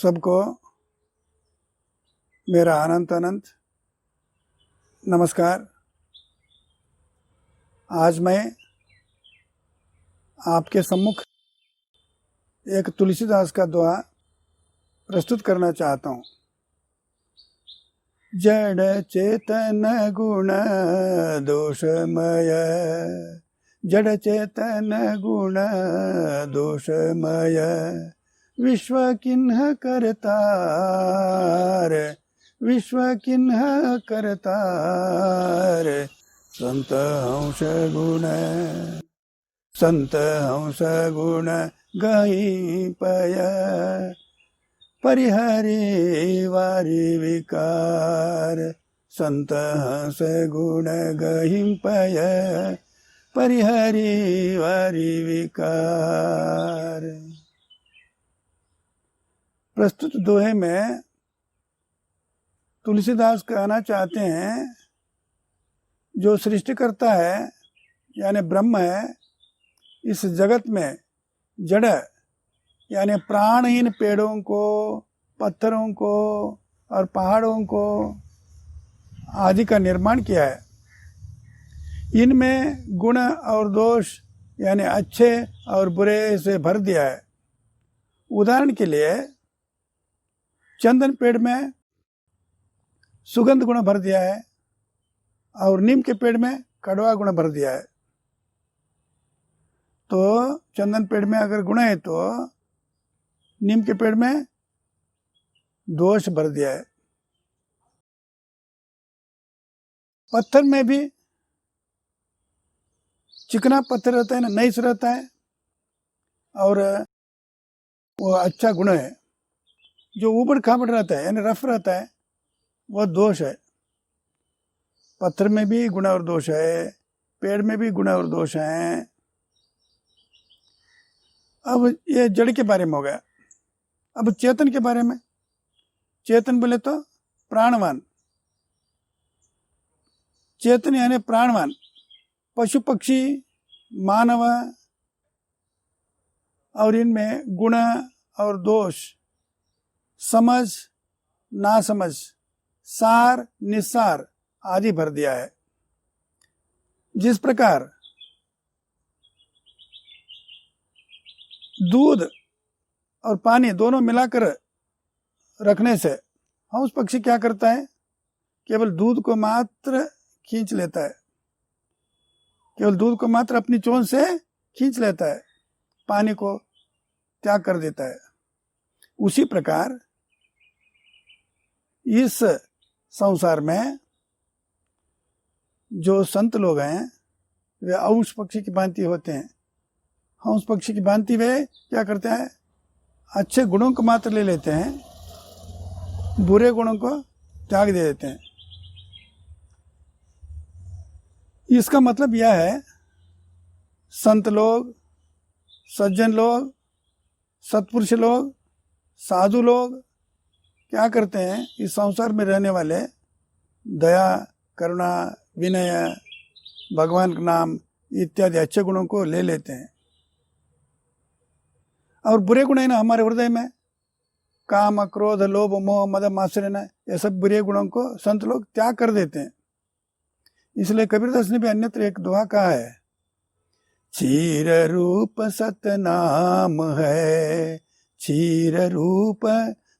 सबको मेरा अनंत अनंत नमस्कार। आज मैं आपके सम्मुख एक तुलसीदास का दोहा प्रस्तुत करना चाहता हूँ। जड़ चेतन गुण दोषमय, जड़ चेतन गुण दोषमय, विश्व किन्ह करतार, विश्व किन्ह करतार, संत हंस गुण, संत हंस गुण गही पय, परिहरि वारि विकार, संत हंस गुण गही पय, परिहरि वारि विकार। प्रस्तुत दोहे में तुलसीदास कहना चाहते हैं, जो सृष्टिकर्ता है यानी ब्रह्म है, इस जगत में जड़ यानी प्राणहीन पेड़ों को, पत्थरों को और पहाड़ों को आदि का निर्माण किया है। इनमें गुण और दोष यानी अच्छे और बुरे से भर दिया है। उदाहरण के लिए चंदन पेड़ में सुगंध गुण भर दिया है और नीम के पेड़ में कड़वा गुण भर दिया है। तो चंदन पेड़ में अगर गुण है तो नीम के पेड़ में दोष भर दिया है। पत्थर में भी चिकना पत्थर रहता है ना, नईस रहता है और वो अच्छा गुण है। जो ऊबड़ खाबड़ रहता है यानी रफ रहता है, वह दोष है। पत्थर में भी गुण और दोष है, पेड़ में भी गुण और दोष हैं। अब ये जड़ के बारे में हो गया। अब चेतन के बारे में, चेतन बोले तो प्राणवान, चेतन यानी प्राणवान, पशु पक्षी मानव और इनमें गुण और दोष, समझ नासमझ, सार निस्सार आदि भर दिया है। जिस प्रकार दूध और पानी दोनों मिलाकर रखने से हंस पक्षी क्या करता है, केवल दूध को मात्र खींच लेता है, केवल दूध को मात्र अपनी चोंच से खींच लेता है, पानी को त्याग कर देता है। उसी प्रकार इस संसार में जो संत लोग हैं वे हंस पक्षी की भांति होते हैं। हंस पक्षी की भांति वे क्या करते हैं, अच्छे गुणों को मात्र ले लेते हैं, बुरे गुणों को त्याग दे देते हैं। इसका मतलब यह है, संत लोग, सज्जन लोग, सत्पुरुष लोग, साधु लोग क्या करते हैं, इस संसार में रहने वाले दया, करुणा, विनय, भगवान का नाम इत्यादि अच्छे गुणों को ले लेते हैं। और बुरे गुण है ना हमारे हृदय में, काम, क्रोध, लोभ, मोह, मद, मात्सर्य, ये सब बुरे गुणों को संत लोग त्याग कर देते हैं। इसलिए कबीरदास ने भी अन्यत्र एक दोहा कहा है, क्षीर रूप सतनाम है, क्षीर रूप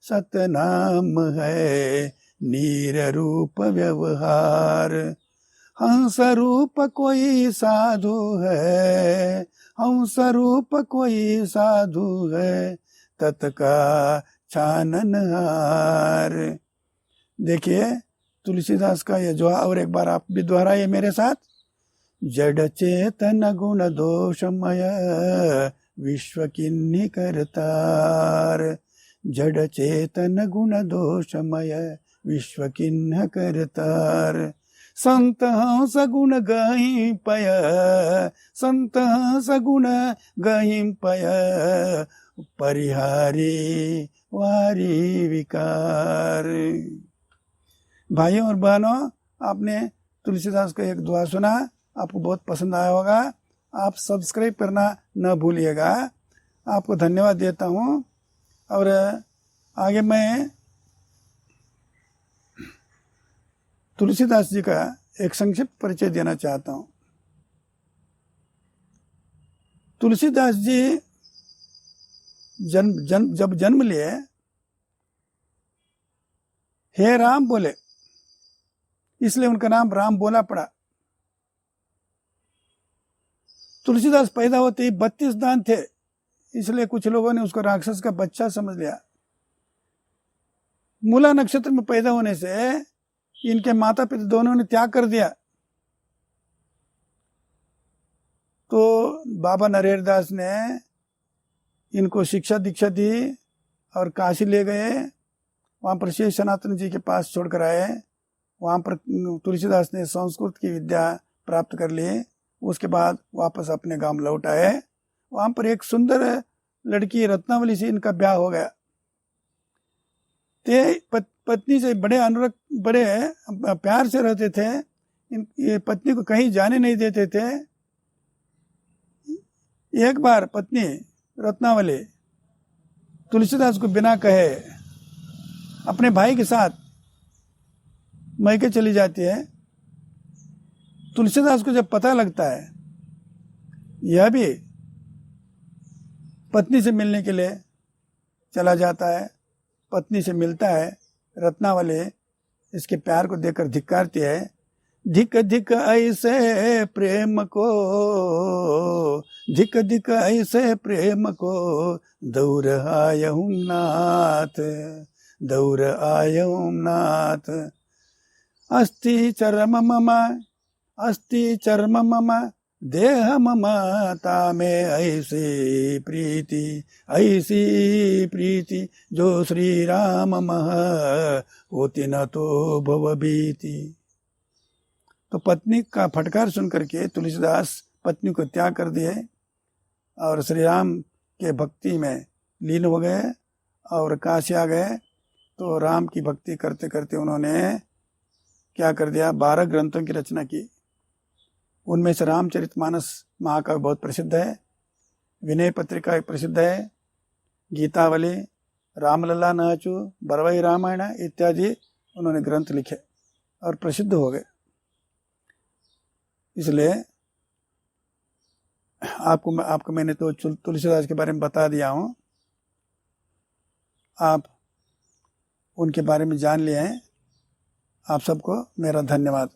सतनाम है, नीर रूप व्यवहार, हंस रूप कोई साधु है, हंस रूप कोई साधु है, तत्का छाननहार। देखिए तुलसीदास का यह दोहा और एक बार आप भी दोहराइए मेरे साथ। जड़ चेतन गुण दोषमय, विश्व किन्ही करतार, जड़ चेतन गुण दोषमय, विश्व किन्ह करतार, संत हंस गुण गही पय, संत हंस गुण गही पय, परिहारी वारी विकार। भाइयों और बहनों, आपने तुलसीदास का एक दोहा सुना, आपको बहुत पसंद आया होगा। आप सब्सक्राइब करना न भूलिएगा। आपको धन्यवाद देता हूँ और आगे मैं तुलसीदास जी का एक संक्षिप्त परिचय देना चाहता हूं। तुलसीदास जी जब जन्म लिए, हे राम बोले, इसलिए उनका नाम राम बोला पड़ा। तुलसीदास पैदा होते ही 32 दांत थे, इसलिए कुछ लोगों ने उसको राक्षस का बच्चा समझ लिया। मूला नक्षत्र में पैदा होने से इनके माता पिता दोनों ने त्याग कर दिया। तो बाबा नरहरिदास ने इनको शिक्षा दीक्षा दी और काशी ले गए। वहाँ पर श्री सनातन जी के पास छोड़कर आए। वहाँ पर तुलसीदास ने संस्कृत की विद्या प्राप्त कर ली। उसके बाद वापस अपने गांव लौट आए। वहाँ पर एक सुंदर लड़की रत्नावली से इनका ब्याह हो गया। ते पत्नी से बड़े अनुरक्त, बड़े प्यार से रहते थे। ये पत्नी को कहीं जाने नहीं देते थे। एक बार पत्नी रत्नावली तुलसीदास को बिना कहे अपने भाई के साथ मैके चली जाती है। तुलसीदास को जब पता लगता है, यह भी पत्नी से मिलने के लिए चला जाता है। पत्नी से मिलता है। रत्नावली इसके प्यार को देखकर धिक्कारती है। धिक धिक ऐसे प्रेम को, धिक धिक ऐसे प्रेम को, दौर आयहूं नाथ, दौर आयहूं नाथ। अस्ति चर्म मम, अस्ति चर्म मम, देह मम तामे ऐसी प्रीति, ऐसी प्रीति, जो श्री राम मह होती न तो भव भीति। तो पत्नी का फटकार सुन करके तुलसीदास पत्नी को त्याग कर दिए और श्री राम के भक्ति में लीन हो गए और काशी आ गए। तो राम की भक्ति करते करते उन्होंने क्या कर दिया, 12 ग्रंथों की रचना की। उनमें से रामचरितमानस महाकाव्य बहुत प्रसिद्ध है, विनय पत्रिका एक प्रसिद्ध है, गीतावली, रामलला नाचू, बरवई रामायण इत्यादि उन्होंने ग्रंथ लिखे और प्रसिद्ध हो गए। इसलिए आपको मैंने तो तुलसीदास के बारे में बता दिया हूँ। आप उनके बारे में जान लिए हैं। आप सबको मेरा धन्यवाद।